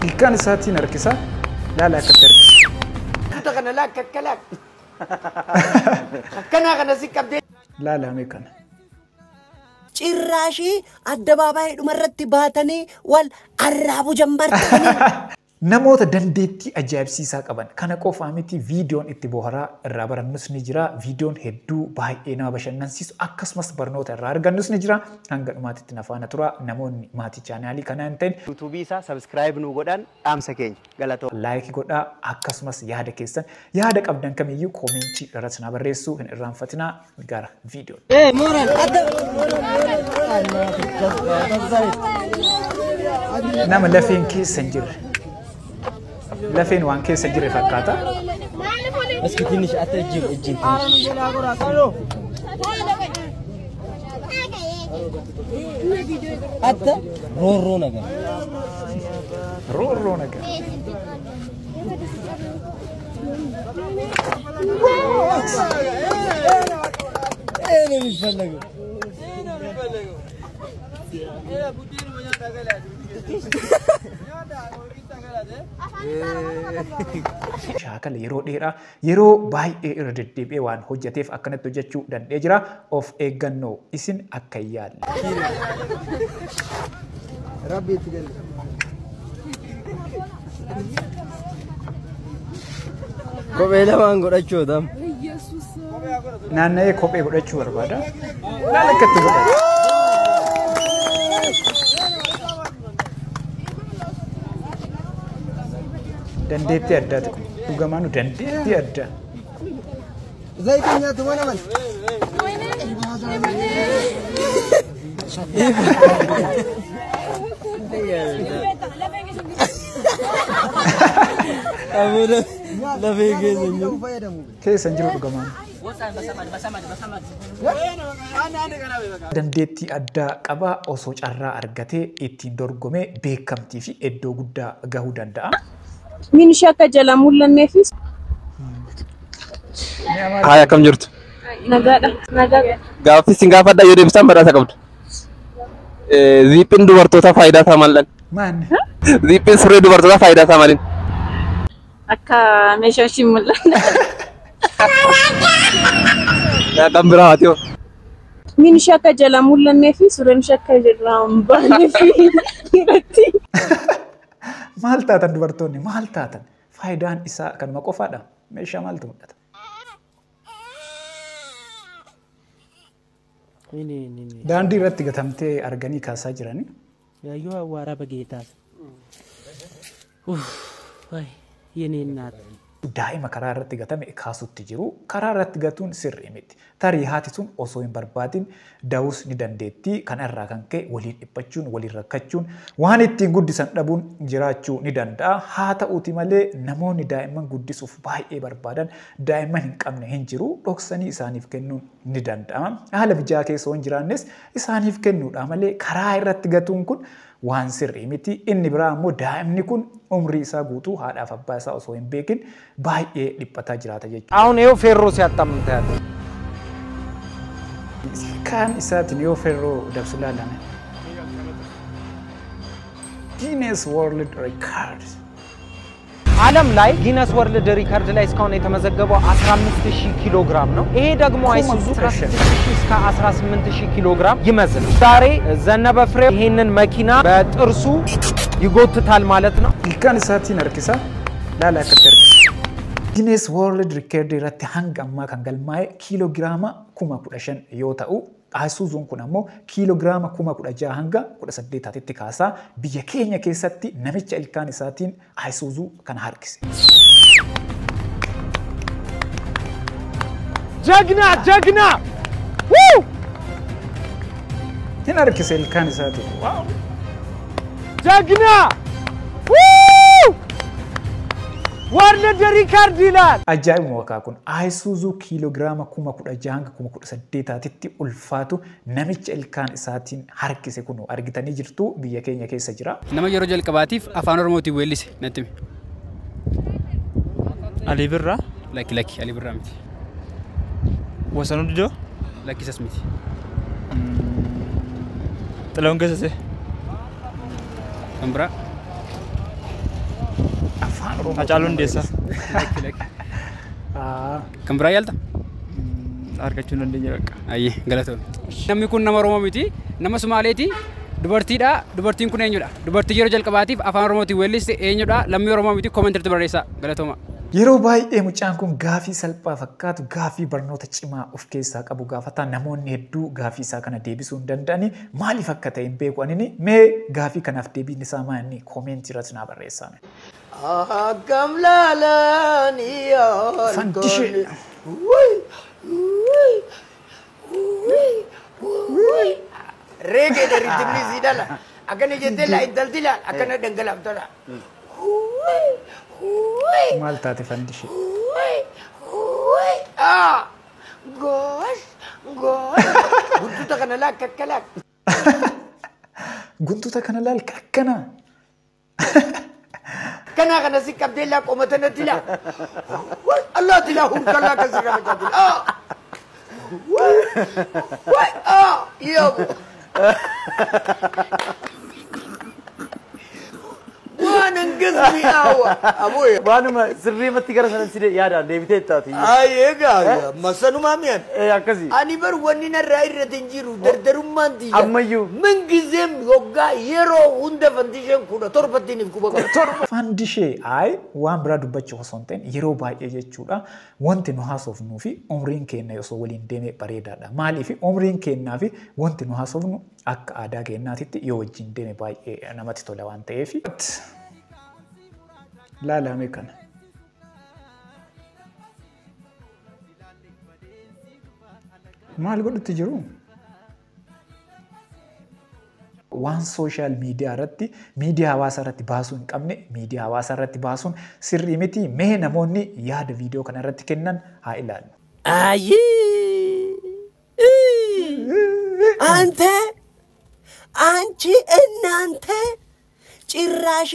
Ikan isaatiin harkisa laala akka harkisa. Kuta kana la kakkalak. Kana kana si qabdee. Laala meekana. Cirraashi addabaabaayii dhumarratti baatanii wal arraabu jambartanii. Namoota dandeettii ajaa'ibsiisaa qaban kana qofaa miti viidiyoon itti boharaa irraa barannus ni jira. Viidiyoon hedduu baay'ee nama bashannansiisu akkasumas barnoota irraa argannus ni jira. Hanga dhumaatitti nafaana tura. Namoonni maatii chaanaalii kanaa hin ta'in YouTube isaa subscribe nu godhan dhaamsa keenya galatoo. Like godhaa akkasumas yaada keessan yaada qabdan kamiyyuu koomentii irratti na barreessuu hin irraanfatinaa gara viidiyoo. Nama lafeen keessa hin jirre. لفين وان كيس جري فكاتا بس كتينش أتجيب الجين حتى رو نجا رو نجا أنا مش فلقو shaakala yeroo dheeraa yeroo baay'ee irra deddeebi'ee waan hojjeteef akkanatti hojjechuu danda'ee jira. Of eeggannoo isin akka yaalle. Rabbiitti galle. Kophee lamaan godhachuu dam. Naanna'ee kophee godhachuu barbaada. Laala akkatti godhata. dandeettii addaati kun dhugamaanu dandeettii adda. Zayitiin nyaatu mana mana. Amuda lafee keessa jiru dhugamaanu. Dandeettii addaa qabaa osoo carraa argatee ittiin dorgomee beekamtii fi iddoo guddaa gahuu danda'a. Min shakka jala mul'anneefis. Haaya kam jirtu? Nagaadha. Nagaa. Gaaffii sin gaafadha yoo deebisan badhaasa qabdu. Ziippiin dubartoota faayidaa isaa maal? Maanni? Ziippiin surree dubartoota faayidaa isaa maali? Akka meeshaa ishii mul'anne. Kan biraa haati hoo? Min shakka jala mul'anneefis surreen shakka jala hin baanneefi. Maal taatan dubartoonni maal taatan faayidaan isaa kanuma qofaadha. Meeshaa maaltu mul'ata? Daandii irratti gatamtee arganii kaasaa jiranii. Yaayyoo awwaaraa bageetaas. Yeni naat. Daa'ima karaa irratti gatame kaasutti jiru. Karaa irratti gatuun sirrii miti. Tarii haati sun osoo hin barbaadin da'uus ni dandeetti. Kana irraa kan ka'e waliin dhiphachuun, waliin rakkachuun, waan ittiin guddisan dhabuun jiraachuu ni danda'a. Haa ta'uuti malee namoonni daa'imman guddisuuf baay'ee barbaadan daa'imman hin qabne hin jiru. Dhoksanii isaaniif kennuun ni danda'ama. Haala mijaa'aa keessa hin jiraannes isaaniif kennuudha malee karaa irratti gatuun kun waan sirrii miti. Inni biraa immoo daa'imni kun umrii isaa guutuu haadhaaf abbaa isaa osoo hin beekin baay'ee dhiphataa jiraata jechuudha. Aሁን ይኸው ፌሮ ሲያጣምታ ያለ kan isaatiin yoo ferroo dabsu laalame. Guinness World Record. ዓለም ላይ ጊነስ ወርልድ ሪከርድ ላይ እስካሁን የተመዘገበው 15000 ኪሎ ግራም ነው። ይሄ ደግሞ አይሱዙ ከ6000 እስከ 18000 ኪሎ ግራም ይመዝናል። ዛሬ ዘነበ ፍሬ ይሄንን መኪና በጥርሱ ይጎትታል ማለት ነው። Kan isaatiin harkisa laala akka harkisa. Guinness World Record irratti hanga ammaa kan galmaa'e kiiloogiraama 15,000 yoo ta'u, Isuzuun kun ammoo kiiloogiraama 16,000 hanga 18,000tti kaasaa biyya keenya keessatti namicha ilkaan isaatiin Isuzu kana harkise. Jagna jagna! Hin harkise ilkaan isaatiin. Wow! Jagna! World Record ይላል። Ajaa'ibuma wakaa kun Isuzu kiiloogiraama 16,000 hanga 18,000tti ulfaatu namicha ilkaan isaatiin harkise kun argitanii jirtu biyya keenya keessa jira. Nama yeroo jalqabaatiif afaan Oromootiin weellise natti himi. Ali Birraa? Lakki Ali Birraa miti. Wasanuu Didoo? Lakkisas miti. Xilahuun Gassasee? Kan biraa. Afaan Oromoo. Hacaaluu Hundeessaa. Kan biraa yaalta? Argachuu hin dandeenye bakka. Ayyee galatoon. Namni kun nama Oromoo miti. Nama Sumaaleeti. Dubartiidha. Dubartiin kun eenyudha? Dubartii yeroo jalqabaatiif afaan Oromootiin weelliste eenyudha? Lammii Oromoo miti koomentirratti barreessaa. Galatooma. Yeroo baay'ee mucaan kun gaafii salphaa fakkaatu gaafii barnoota cimaa of keessaa qabu gaafata namoonni hedduu gaafii isaa kana deebisuu hin danda'ani maaliif akka ta'e hin beeku anini mee gaafii kanaaf deebiin isaa maali koomentii irratti naa barreessaa. Akkam laalanii yaa Fandishee. Reggae dari ritmii siidhala. Akkana jettee laa intalti laa akkana dhangalaaftola. Maal taate Fandishee? Gosh, gosh. Guntuta kana laa kakkalaa. Guntuta kana laal akkana. Kana kana si qabdee laa qomatanatti laa. Allah tilaa hulkallaa kan si qaba jaati. Yoo. Waan hangasni awa. Amoya. Waanuma sirriimatti gara sanan sidee yaadaan deebitee taati. Egaa masanumaa mi'an. Akkasii. Ani bar wanni narraa irratti hin jiru dardarummaan tiyya. Ammayyuu. Mingizeem yoggaa yeroo hunda Fandisheen 17 quba qaba. Fandishee waan biraa dubbachuu osoo hin ta'in yeroo baay'ee jechuudha wanti nu haasofnuu fi umriin keenya osoo waliin deeme bareedaadha. Maaliif umriin keenyaa fi wanti nu haasofnu akka aadaa keenyaatitti yoo wajjin deeme baay'ee namatti tola waan ta'eef. Laalame kana. Maal godhutti jiru? Waan sooshaal miidiyaa irratti miidiyaa hawaasaa irratti baasuu hin qabne miidiyaa hawaasaa irratti baasuun sirrii miti mee namoonni yaada viidiyoo kana irratti kennan haa ilaallu. አንቺ እናንተ ጭራሽ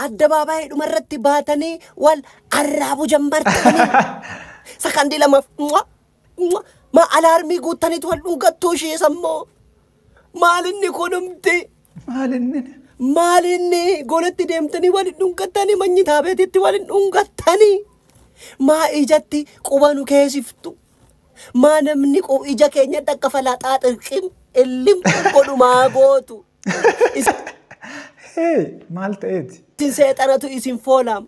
አደባባይ ዱመረት ባተኒ ወል አራቡ ጀመርተኒ ሰከንዲ ለማፍ ማ አላርሚ ጉተኒት ወሉን ገቶሽ የሰሞ ማልኒ ኮኖምቲ ማልኒ ጎለቲ ደምተኒ ወልዱን ገተኒ መኝታ ቤትቲ ወልዱን ገተኒ ማ ኢጀቲ ቁበኑ ከሲፍቱ ማ ነምኒ ቆ ኢጀ ከኛ ተከፈላጣ ጥርቅም እልም ቆዱማ ጎቱ maal ta'eeti? Seexanatu isin foolam.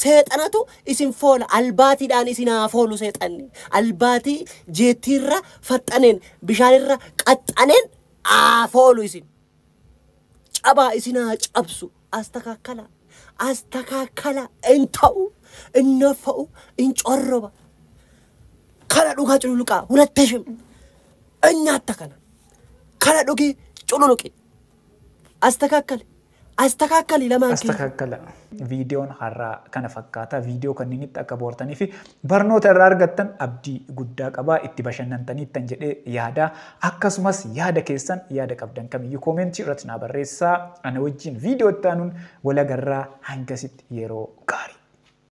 Seexanatu isin foola. Albaatiidhaan isin haa foolu seexanni. Albaatii jeettiirra faxxaneen bishaanirra qaxxaneen haa foolu isin. Cabaa isin haa cabsu. Astakaakala. In ta'u, in nafa'u, in corroba. Kana dhugaa cululuqaa. Hunattashim. In nyaatta kana. Kana dhugii cululuqi. Astakaakali lamaan kee. Astakaakala. Viidiyoon har'aa kana fakkaata. Viidiyoo kanneen itti akka boortanii fi barnoota irraa argattan abdii guddaa qabaa itti bashannantaniittan jedhee yaada. Akkasumas yaada keessan yaada qabdan kamiyyuu koomentii irratti naa barreessaa. Ana wajjin viidiyoo itti aanuun walagarraa hangasitti yeroo gaarii.